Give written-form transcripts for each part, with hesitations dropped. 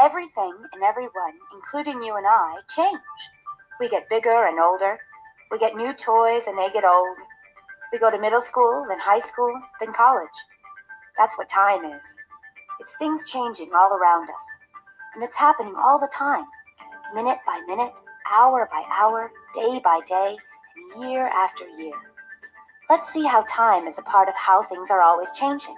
Everything and everyone, including you and I, change. We get bigger and older. We get new toys and they get old. We go to middle school, then high school, then college. That's what time is. It's things changing all around us. And it's happening all the time, minute by minute, hour by hour, day by day, and year after year. Let's see how time is a part of how things are always changing.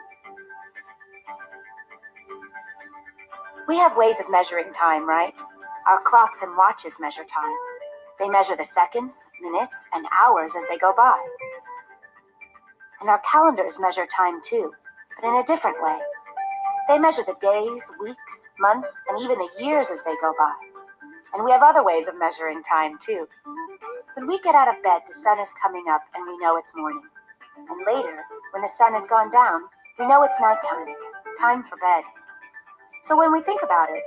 We have ways of measuring time, right? Our clocks and watches measure time. They measure the seconds, minutes, and hours as they go by. And our calendars measure time too, but in a different way. They measure the days, weeks, months, and even the years as they go by. And we have other ways of measuring time too. When we get out of bed, the sun is coming up and we know it's morning. And later, when the sun has gone down, we know it's nighttime, time for bed. So when we think about it,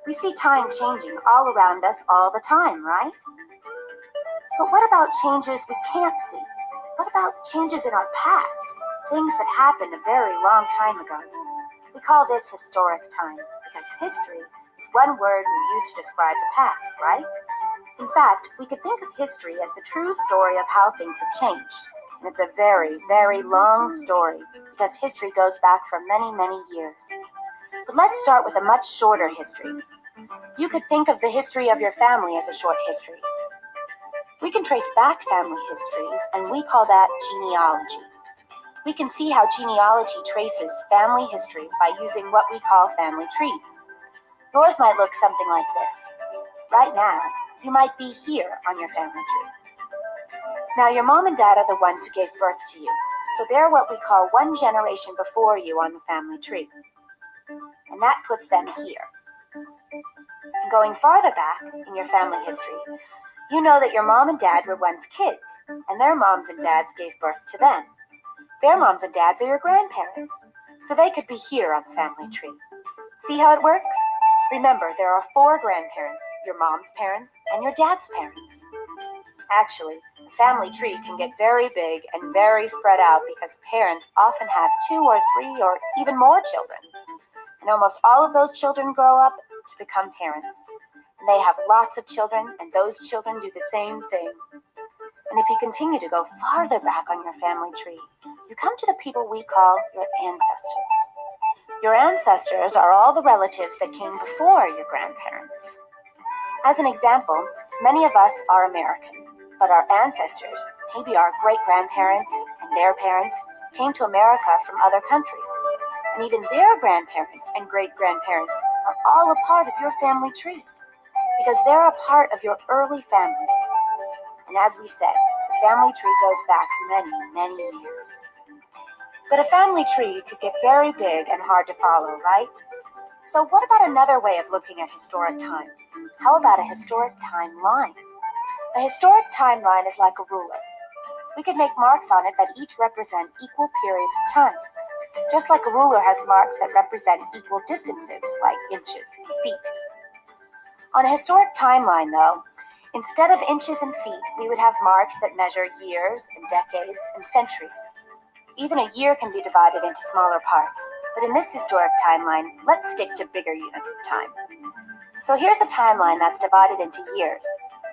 we see time changing all around us all the time, right? But what about changes we can't see? What about changes in our past? Things that happened a very long time ago. We call this historic time because history is one word we use to describe the past, right? In fact, we could think of history as the true story of how things have changed. And it's a very, very long story because history goes back for many, many years. But let's start with a much shorter history. You could think of the history of your family as a short history. We can trace back family histories, and we call that genealogy. We can see how genealogy traces family histories by using what we call family trees. Yours might look something like this. Right now, you might be here on your family tree. Now, your mom and dad are the ones who gave birth to you, so they're what we call one generation before you on the family tree. And that puts them here. And going farther back in your family history, you know that your mom and dad were once kids, and their moms and dads gave birth to them. Their moms and dads are your grandparents, so they could be here on the family tree. See how it works? Remember, there are 4 grandparents, your mom's parents and your dad's parents. Actually, the family tree can get very big and very spread out because parents often have 2 or 3 or even more children. And almost all of those children grow up to become parents. And they have lots of children, and those children do the same thing. And if you continue to go farther back on your family tree, you come to the people we call your ancestors. Your ancestors are all the relatives that came before your grandparents. As an example, many of us are American, but our ancestors, maybe our great-grandparents and their parents, came to America from other countries. And even their grandparents and great-grandparents are all a part of your family tree, because they're a part of your early family. And as we said, the family tree goes back many, many years. But a family tree could get very big and hard to follow, right? So what about another way of looking at historic time? How about a historic timeline? A historic timeline is like a ruler. We could make marks on it that each represent equal periods of time. Just like a ruler has marks that represent equal distances, like inches and feet. On a historic timeline, though, instead of inches and feet, we would have marks that measure years and decades and centuries. Even a year can be divided into smaller parts, but in this historic timeline, let's stick to bigger units of time. So here's a timeline that's divided into years.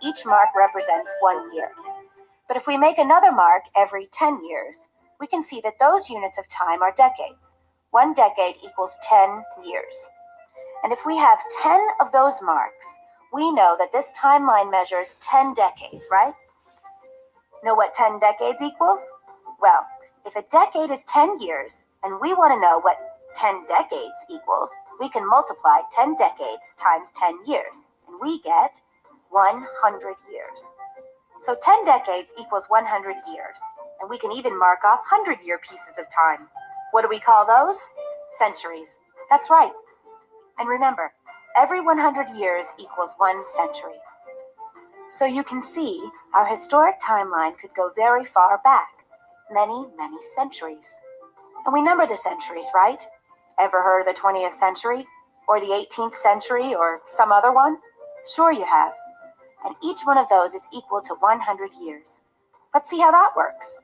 Each mark represents 1 year. But if we make another mark every 10 years, we can see that those units of time are decades. 1 decade equals 10 years. And if we have 10 of those marks, we know that this timeline measures 10 decades, right? Know what 10 decades equals? Well, if a decade is 10 years, and we want to know what 10 decades equals, we can multiply 10 decades times 10 years, and we get 100 years. So 10 decades equals 100 years, and we can even mark off 100-year pieces of time. What do we call those? Centuries. That's right. And remember, every 100 years equals 1 century. So you can see our historic timeline could go very far back, many, many centuries. And we number the centuries, right? Ever heard of the 20th century? Or the 18th century? Or some other one? Sure you have. And each one of those is equal to 100 years. Let's see how that works.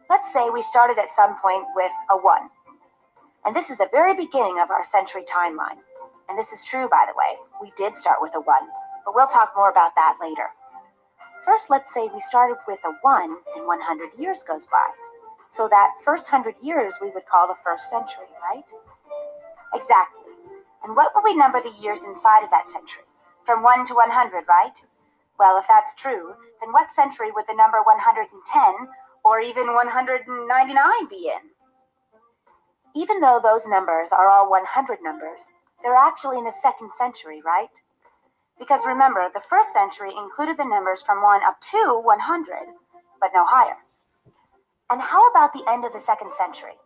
Let's say we started at some point with a 1. And this is the very beginning of our century timeline. And this is true, by the way. We did start with a 1, but we'll talk more about that later. First, let's say we started with a 1 and 100 years goes by. So that first 100 years we would call the first century, right? Exactly. And what would we number the years inside of that century? From 1 to 100, right? Well, if that's true, then what century would the number 110 or even 199 be in? Even though those numbers are all 100 numbers, they're actually in the second century, right? Because remember, the first century included the numbers from 1 up to 100, but no higher. And how about the end of the second century?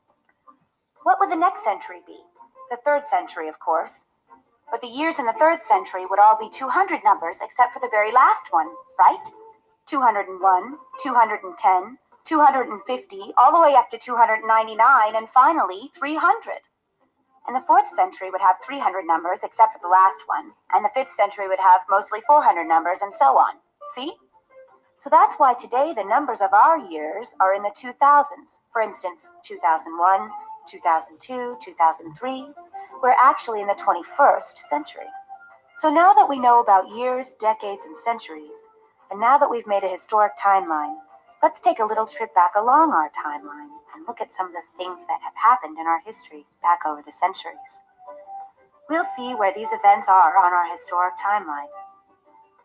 What would the next century be? The third century, of course. But the years in the third century would all be 200 numbers except for the very last one, right? 201, 210, 250, all the way up to 299, and finally 300. And the fourth century would have 300 numbers except for the last one, and the fifth century would have mostly 400 numbers, and so on. See? So that's why today the numbers of our years are in the 2000s. For instance, 2001, 2002, 2003. We're actually in the 21st century. So now that we know about years, decades, and centuries, and now that we've made a historic timeline, let's take a little trip back along our timeline and look at some of the things that have happened in our history back over the centuries. We'll see where these events are on our historic timeline.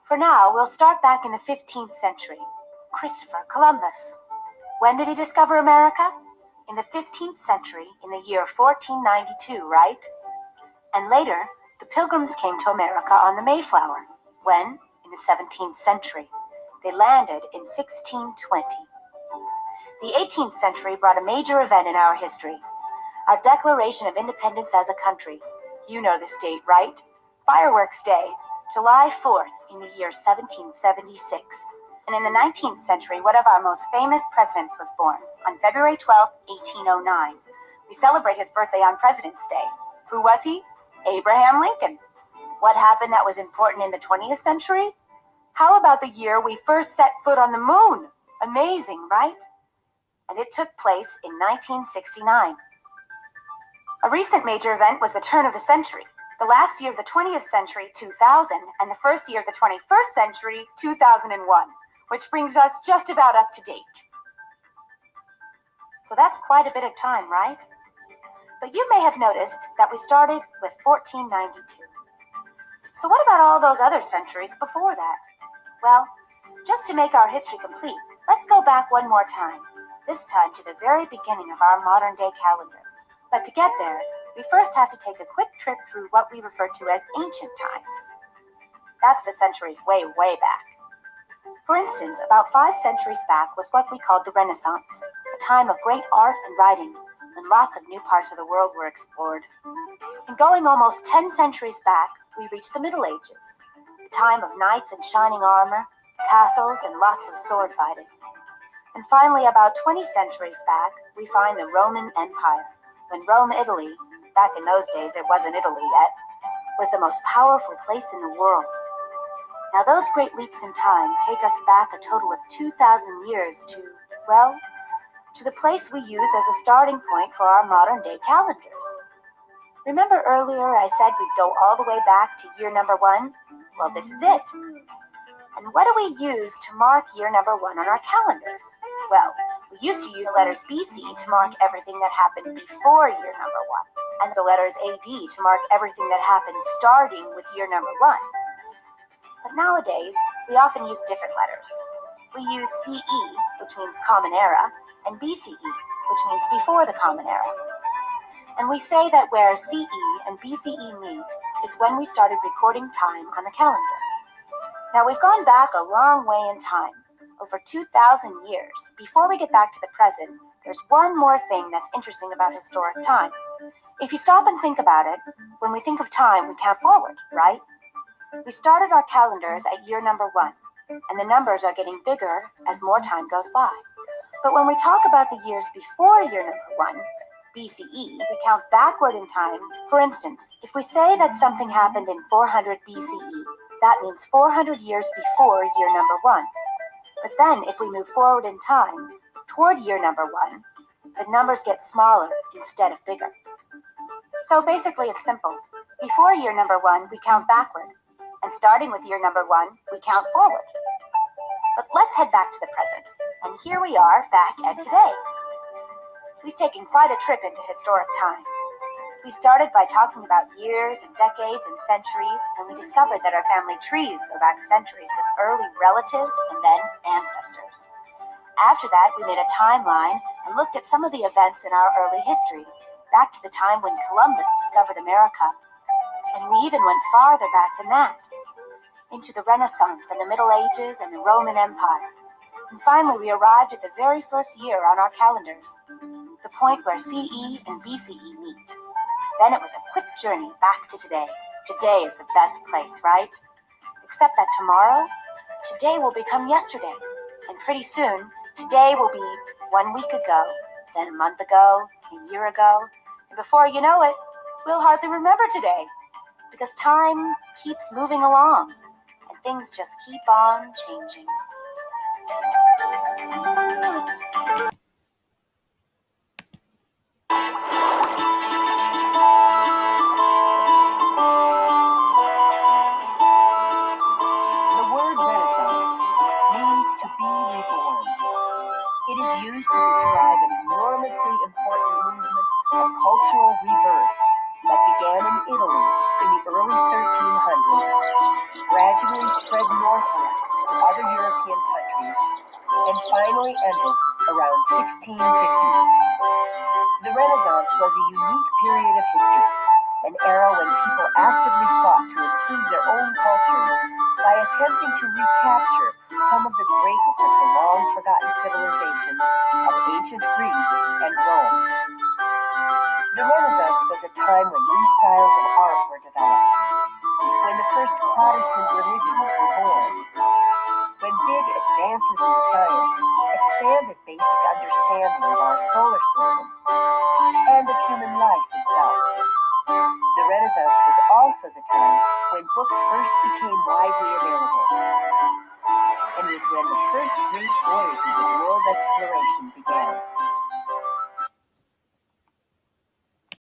For now, we'll start back in the 15th century. Christopher Columbus. When did he discover America? In the 15th century, in the year 1492, right? And later, the Pilgrims came to America on the Mayflower. When? In the 17th century. They landed in 1620. The 18th century brought a major event in our history. Our Declaration of Independence as a country. You know this date, right? Fireworks Day, July 4th in the year 1776. And in the 19th century, one of our most famous presidents was born on February 12, 1809. We celebrate his birthday on President's Day. Who was he? Abraham Lincoln. What happened that was important in the 20th century? How about the year we first set foot on the moon? Amazing, right? And it took place in 1969. A recent major event was the turn of the century. The last year of the 20th century, 2000, and the first year of the 21st century, 2001, which brings us just about up to date. So that's quite a bit of time, right? But you may have noticed that we started with 1492. So what about all those other centuries before that? Well, just to make our history complete, let's go back one more time, this time to the very beginning of our modern day calendars. But to get there, we first have to take a quick trip through what we refer to as ancient times. That's the centuries way, way back. For instance, about 5 centuries back was what we called the Renaissance, a time of great art and writing, when lots of new parts of the world were explored. And going almost 10 centuries back, we reached the Middle Ages, a time of knights in shining armor, castles, and lots of sword fighting. And finally, about 20 centuries back, we find the Roman Empire, when Rome, Italy, back in those days it wasn't Italy yet, was the most powerful place in the world. Now those great leaps in time take us back a total of 2,000 years to, well, to the place we use as a starting point for our modern day calendars. Remember earlier I said we'd go all the way back to year number 1? Well, this is it. And what do we use to mark year number 1 on our calendars? Well, we used to use letters BC to mark everything that happened before year number 1, and the letters AD to mark everything that happened starting with year number 1. But nowadays, we often use different letters. We use CE, which means Common Era, and BCE, which means before the Common Era. And we say that where CE and BCE meet is when we started recording time on the calendar. Now we've gone back a long way in time, over 2,000 years. Before we get back to the present, there's one more thing that's interesting about historic time. If you stop and think about it, when we think of time, we count forward, right? We started our calendars at year number 1, and the numbers are getting bigger as more time goes by. But when we talk about the years before year number 1, BCE, we count backward in time. For instance, if we say that something happened in 400 BCE, that means 400 years before year number 1. But then, if we move forward in time, toward year number 1, the numbers get smaller instead of bigger. So basically, it's simple. Before year number 1, we count backward, and starting with year number 1, we count forward. But let's head back to the present, and here we are back at today. We've taken quite a trip into historic time. We started by talking about years and decades and centuries, and we discovered that our family trees go back centuries with early relatives and then ancestors. After that, we made a timeline and looked at some of the events in our early history, back to the time when Columbus discovered America. And we even went farther back than that, into the Renaissance and the Middle Ages and the Roman Empire. And finally, we arrived at the very first year on our calendars, the point where CE and BCE meet. Then it was a quick journey back to today. Today is the best place, right? Except that tomorrow, today will become yesterday. And pretty soon, today will be 1 week ago, then a month ago, a year ago. And before you know it, we'll hardly remember today. Because time keeps moving along, and things just keep on changing. The word Renaissance means to be reborn. It is used to describe an enormously important movement of cultural rebirth that began in Italy in the early 1300s, gradually spread northward to other European countries, and finally ended around 1650. The Renaissance was a unique period of history, an era when people actively sought to improve their own cultures by attempting to recapture some of the greatness of the long-forgotten civilizations of ancient Greece and Rome. The Renaissance was a time when new styles of art were developed, when the first Protestant religions were born, when big advances in science expanded basic understanding of our solar system and of human life itself. The Renaissance was also the time when books first became widely available, and was when the first great voyages of world exploration began.